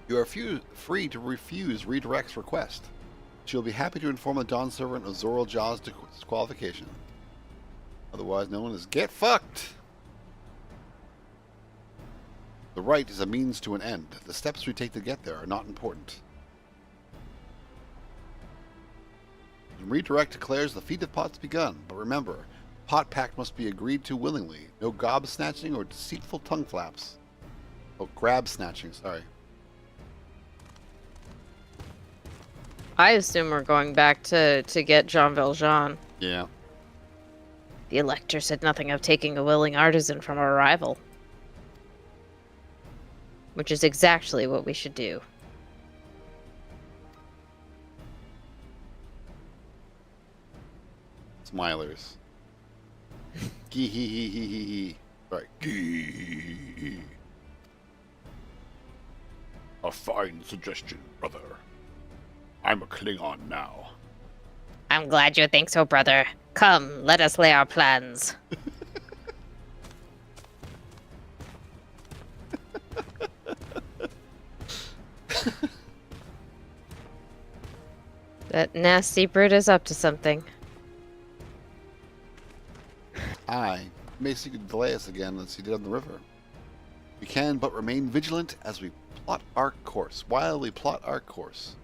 Speaker 1: You are free to refuse Redirect's request. She will be happy to inform the Dawn Servant of Zurl Jah's disqualification. Otherwise known as Get Fucked! The right is a means to an end. The steps we take to get there are not important. And Redirect declares the feat of pots begun, but remember, pot pact must be agreed to willingly. No gob snatching or deceitful tongue flaps. Oh, grab snatching, sorry.
Speaker 2: I assume we're going back to get Jean Valjean.
Speaker 1: Yeah.
Speaker 2: The Elector said nothing of taking a willing artisan from our rival. Which is exactly what we should do.
Speaker 1: Smilers. Gee hee hee hee hee hee. Right. Gee. A fine suggestion, brother. I'm a Klingon now.
Speaker 2: I'm glad you think so, brother. Come, let us lay our plans. That nasty brute is up to something.
Speaker 1: I may seek to delay us again as he did on the river. We can but remain vigilant as we plot our course, while we plot our course.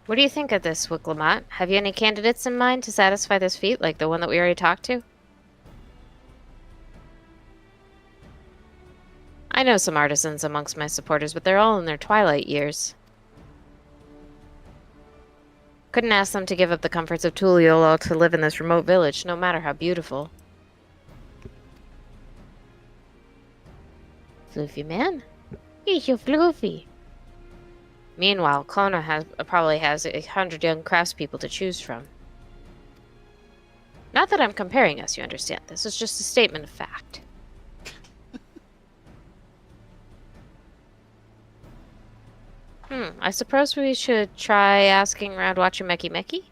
Speaker 2: What do you think of this, Wicklamat? Have you any candidates in mind to satisfy this feat, like the one that we already talked to? I know some artisans amongst my supporters, but they're all in their twilight years. Couldn't ask them to give up the comforts of Tuliolo to live in this remote village, no matter how beautiful. Floofy man? He's your Floofy. Meanwhile, Kona probably has 100 young craftspeople to choose from. Not that I'm comparing us, you understand. This is just a statement of fact. I suppose we should try asking around Wachimeki Meki?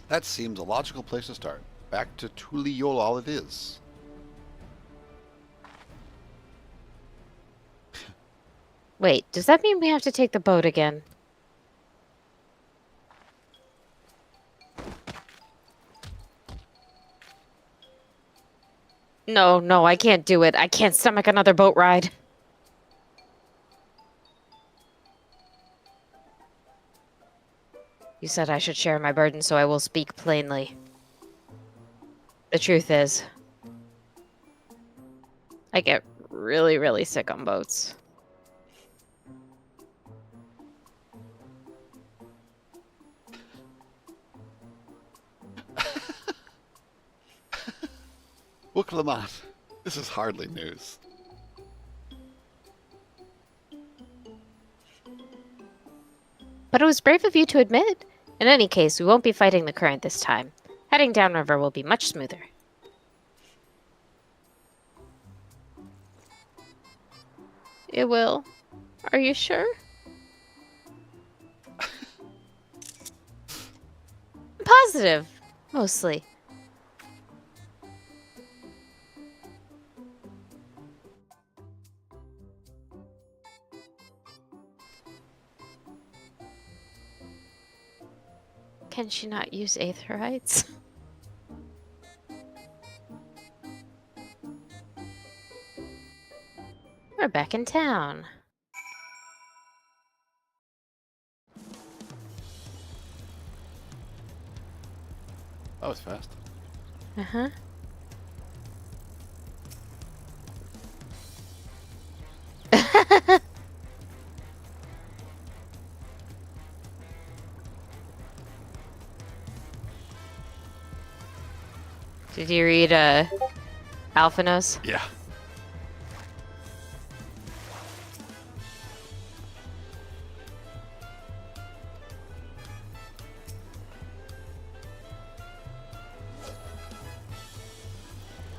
Speaker 1: That seems a logical place to start. Back to Tuliolal it is.
Speaker 2: Wait, does that mean we have to take the boat again? No, I can't do it. I can't stomach another boat ride. You said I should share my burden, so I will speak plainly. The truth is, I get really, really sick on boats.
Speaker 1: Book Lamont, this is hardly news.
Speaker 2: But it was brave of you to admit. In any case, we won't be fighting the current this time. Heading downriver will be much smoother. It will. Are you sure? I'm positive. Mostly. Can she not use aetherites? We're back in town.
Speaker 1: That was fast.
Speaker 2: Uh-huh. Did you read, Alphanos?
Speaker 1: Yeah.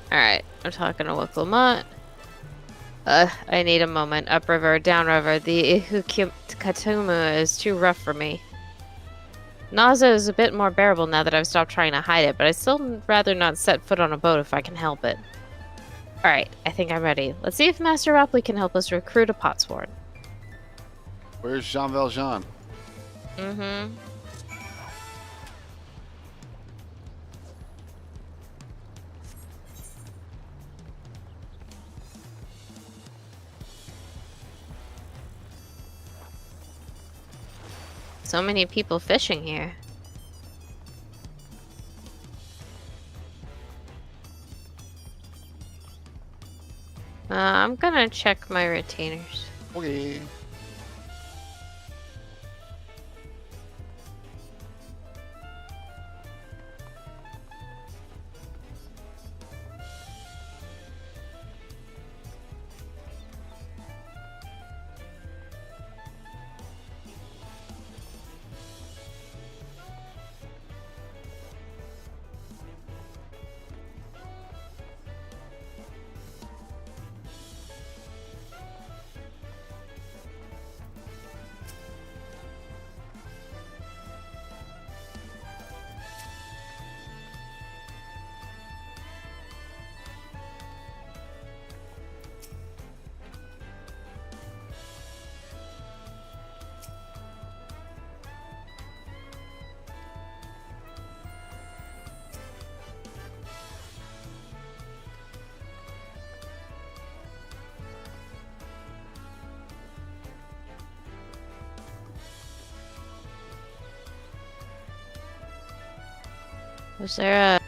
Speaker 2: Alright, I'm talking to Lamont. I need a moment. Upriver, downriver. The Ihukatumu is too rough for me. Nausea is a bit more bearable now that I've stopped trying to hide it, but I'd still rather not set foot on a boat if I can help it. Alright, I think I'm ready. Let's see if Master Ropley can help us recruit a Potsworn.
Speaker 1: Where's Jean Valjean?
Speaker 2: Mm-hmm. So many people fishing here. I'm gonna check my retainers.
Speaker 1: Okay.
Speaker 2: Was there a...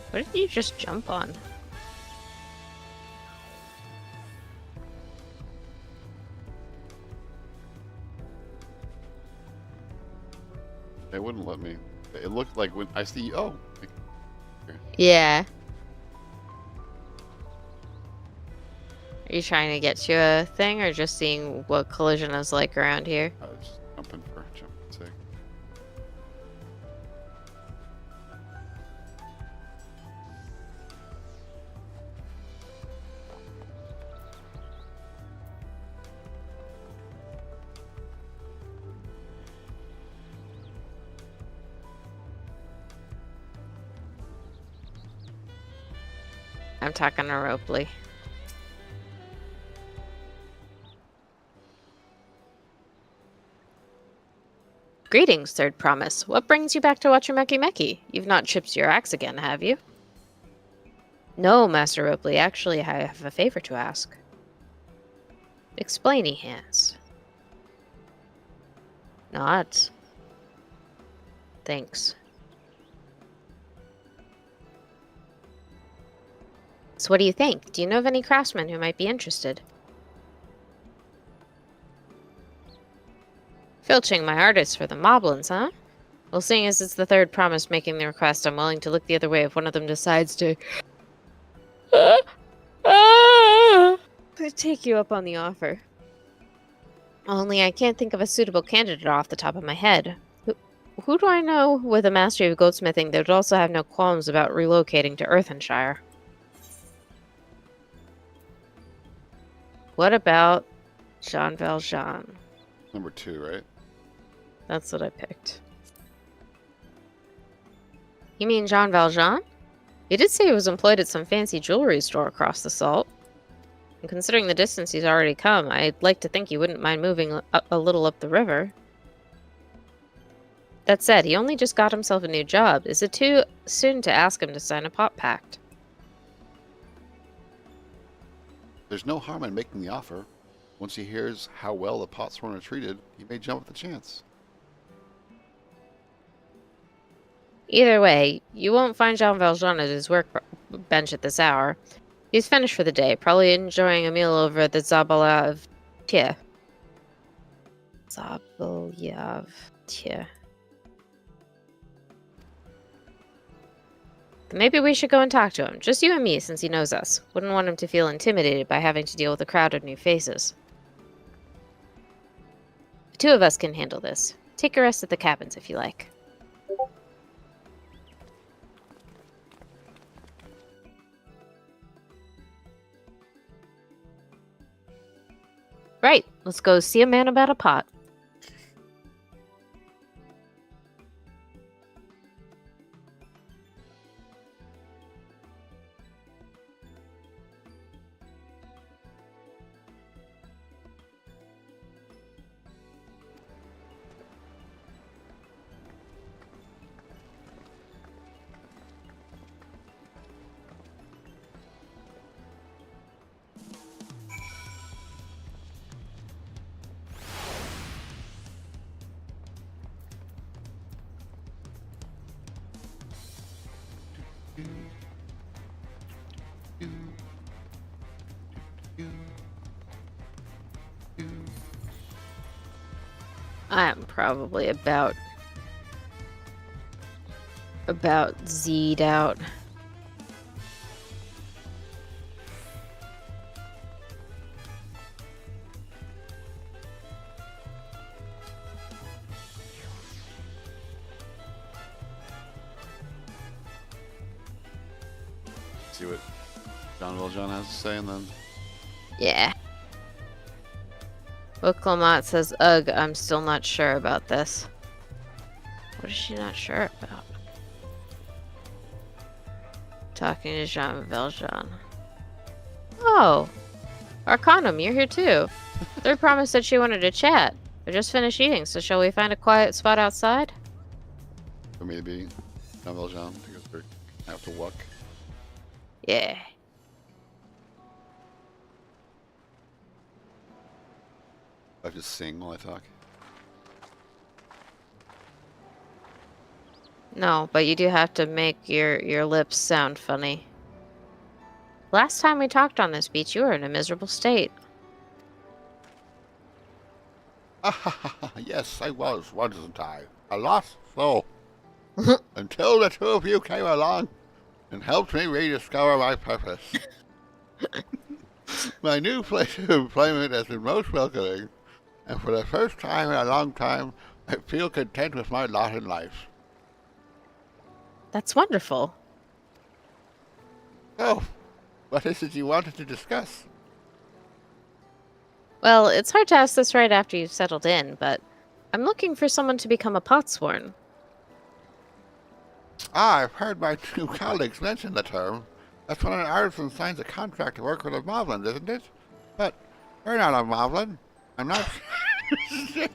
Speaker 2: What did you just jump on?
Speaker 1: It wouldn't let me. It looked like when I see... Oh!
Speaker 2: Yeah. Are you trying to get to a thing or just seeing what collision is like around here?
Speaker 1: I was just jumping for jumping's sake.
Speaker 2: I'm talking to Ropley. Greetings, Third Promise. What brings you back to Wachumeki Meki? You've not chipped your axe again, have you? No, Master Ropley. Actually, I have a favor to ask. Explainy hands. Not. Thanks. So what do you think? Do you know of any craftsmen who might be interested? Filching my artists for the Moblins, huh? Well, seeing as it's the third promise making the request, I'm willing to look the other way if one of them decides to... take you up on the offer. Only I can't think of a suitable candidate off the top of my head. Who do I know with a mastery of goldsmithing that would also have no qualms about relocating to Earthenshire? What about Jean Valjean?
Speaker 1: Number 2, right?
Speaker 2: That's what I picked. You mean Jean Valjean? He did say he was employed at some fancy jewelry store across the salt. And considering the distance he's already come, I'd like to think he wouldn't mind moving a little up the river. That said, he only just got himself a new job. Is it too soon to ask him to sign a pot pact?
Speaker 1: There's no harm in making the offer. Once he hears how well the Potsworn are treated, he may jump at the chance.
Speaker 2: Either way, you won't find Jean Valjean at his workbench at this hour. He's finished for the day, probably enjoying a meal over at the Zabala of Tia. Zabala of Tia. Maybe we should go and talk to him. Just you and me, since he knows us. Wouldn't want him to feel intimidated by having to deal with a crowd of new faces. The two of us can handle this. Take a rest at the cabins if you like. Right, let's go see a man about a pot. I'm probably about Z'd out.
Speaker 1: See what Jean Valjean has to say, and then...
Speaker 2: Yeah. Well, Clement says, ugh, I'm still not sure about this. What is she not sure about? Talking to Jean Valjean. Oh, Arcanum, you're here too. Third promised that she wanted to chat. I just finished eating, so shall we find a quiet spot outside?
Speaker 1: Or maybe Jean Valjean, because they're have to walk.
Speaker 2: Yeah.
Speaker 1: I just sing while I talk.
Speaker 2: No, but you do have to make your lips sound funny. Last time we talked on this beach, you were in a miserable state.
Speaker 1: Yes, I was, wasn't I? A lost soul. Until the two of you came along and helped me rediscover my purpose. My new place of employment has been most welcoming, and for the first time in a long time, I feel content with my lot in life.
Speaker 2: That's wonderful.
Speaker 1: So, what is it you wanted to discuss?
Speaker 2: Well, it's hard to ask this right after you've settled in, but I'm looking for someone to become a potsworn.
Speaker 1: Ah, I've heard my two colleagues mention the term. That's when an artisan signs a contract to work with a moblin, isn't it? But you're not a moblin. I'm not... Shit.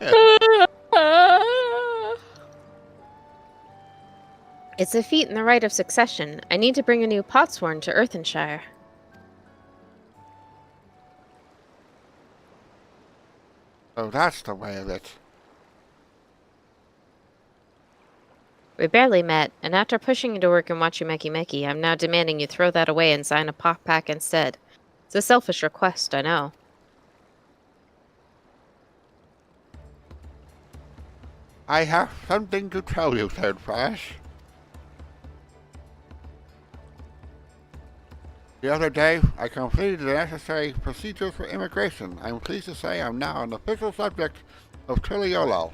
Speaker 2: It's a feat in the right of succession. I need to bring a new potsworn to Earthenshire.
Speaker 1: Oh, that's the way of it.
Speaker 2: We barely met, and after pushing you to work and watching Meki Meki, I'm now demanding you throw that away and sign a pop pack instead. It's a selfish request, I know.
Speaker 1: I have something to tell you, Third Flash. The other day, I completed the necessary procedures for immigration. I'm pleased to say I'm now an official subject of Triliolo.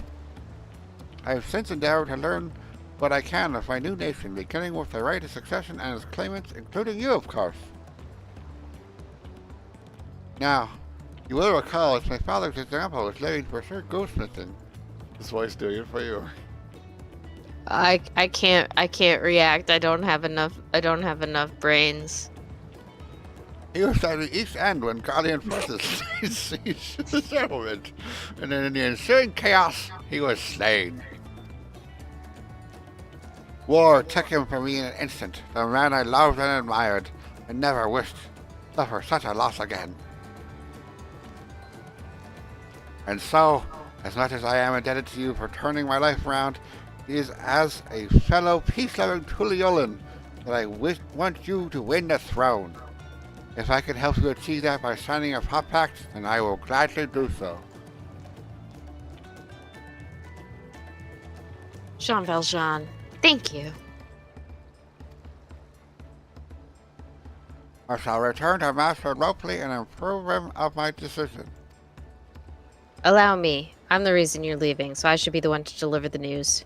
Speaker 1: I have since endeavored to learn what I can of my new nation, beginning with the right of succession and its claimants, including you, of course. Now, you will recall it's my father's example was living for sure goldsmithing. This voice doing it for you.
Speaker 2: I can't react. I don't have enough brains.
Speaker 1: He was at the East End when Guardian forces sieged the settlement, and then in the ensuing chaos, he was slain. War took him from me in an instant, the man I loved and admired, and never wished to suffer such a loss again. And so, as much as I am indebted to you for turning my life around, it is as a fellow peace-loving Tuliolan that I want you to win the throne. If I can help you achieve that by signing a pop pact, then I will gladly do so.
Speaker 2: Jean Valjean, thank you.
Speaker 1: I shall return to Master Lopely and improve him of my decision.
Speaker 2: Allow me. I'm the reason you're leaving, so I should be the one to deliver the news.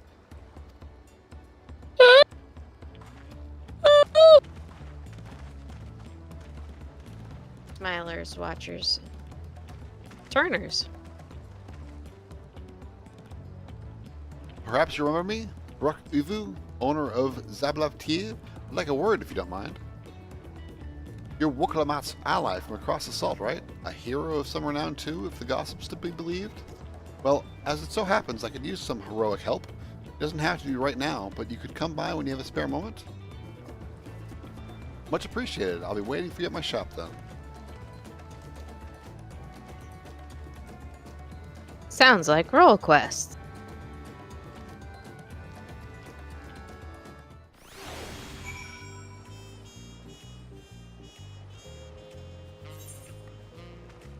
Speaker 2: Smilers, watchers, turners.
Speaker 1: Perhaps you remember me? Brook Uvu, owner of Zablav Tea? I'd like a word if you don't mind. You're Wukalamat's ally from across the salt, right? A hero of some renown too, if the gossip's to be believed? Well, as it so happens, I could use some heroic help. It doesn't have to be right now, but you could come by when you have a spare moment. Much appreciated. I'll be waiting for you at my shop then.
Speaker 2: Sounds like role quests.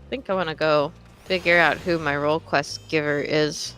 Speaker 2: I think I want to go figure out who my role quest giver is.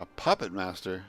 Speaker 1: A puppet master?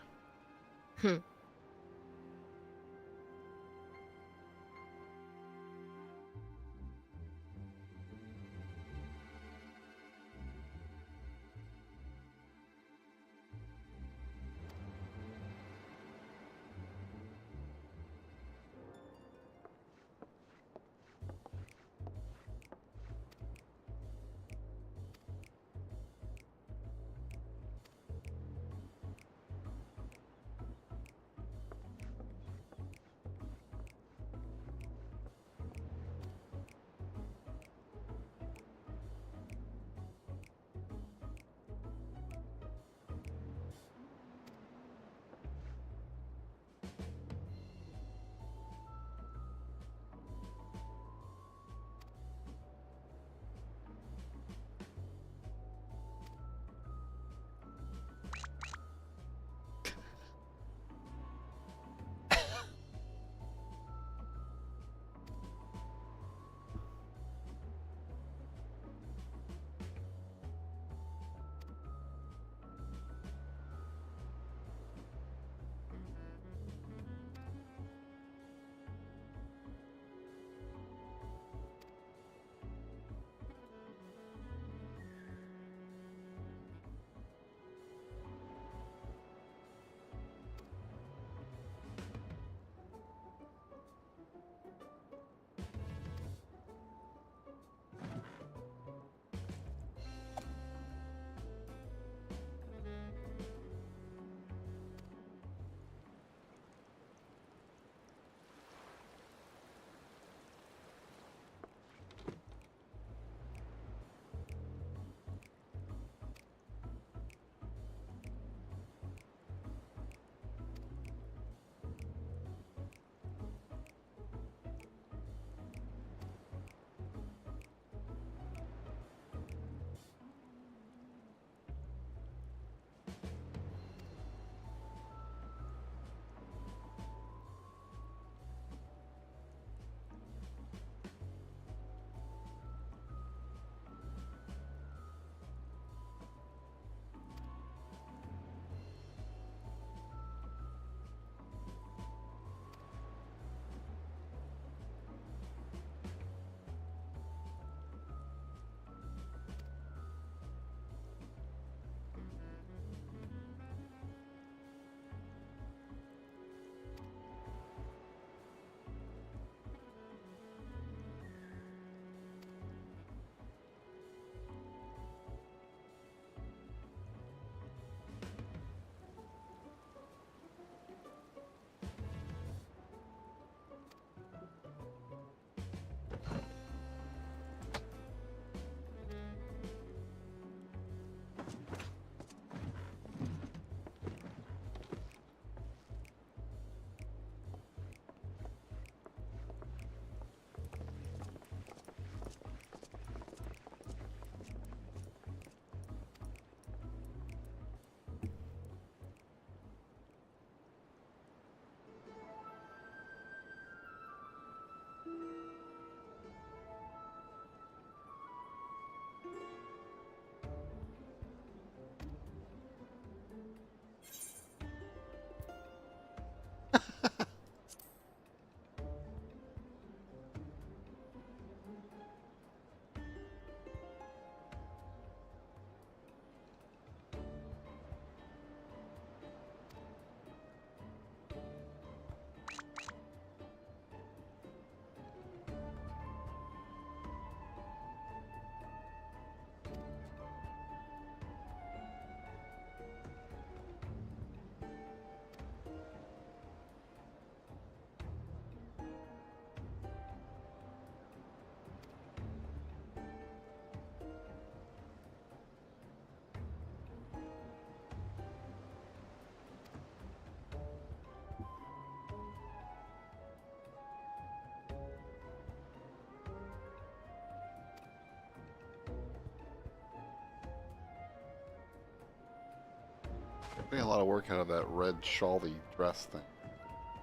Speaker 1: Getting a lot of work out of that red shawly dress thing.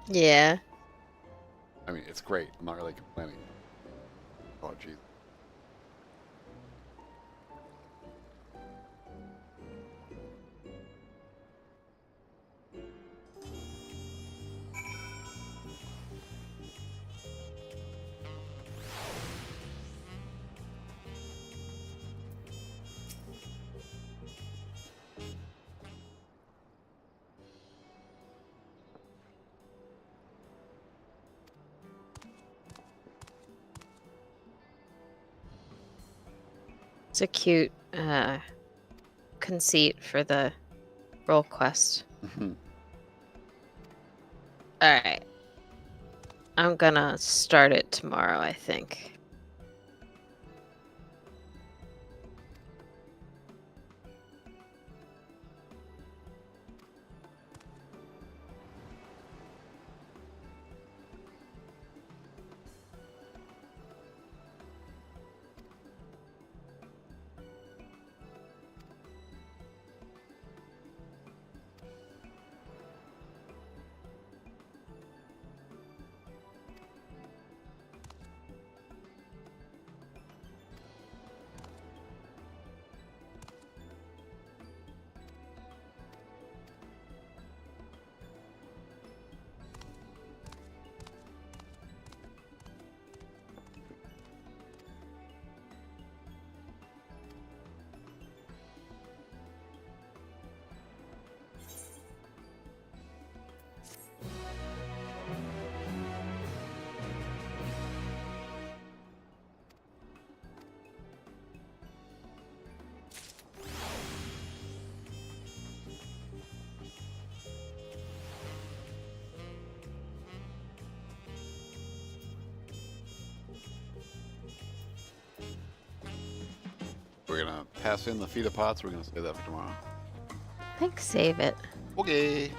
Speaker 2: Yeah.
Speaker 1: I mean, it's great. I'm not really complaining. Oh, jeez.
Speaker 2: It's a cute conceit for the role quest. Alright. I'm gonna start it tomorrow, I think.
Speaker 1: We're gonna pass in the feeder pots. We're gonna save that for tomorrow.
Speaker 2: I think save it.
Speaker 1: Okay.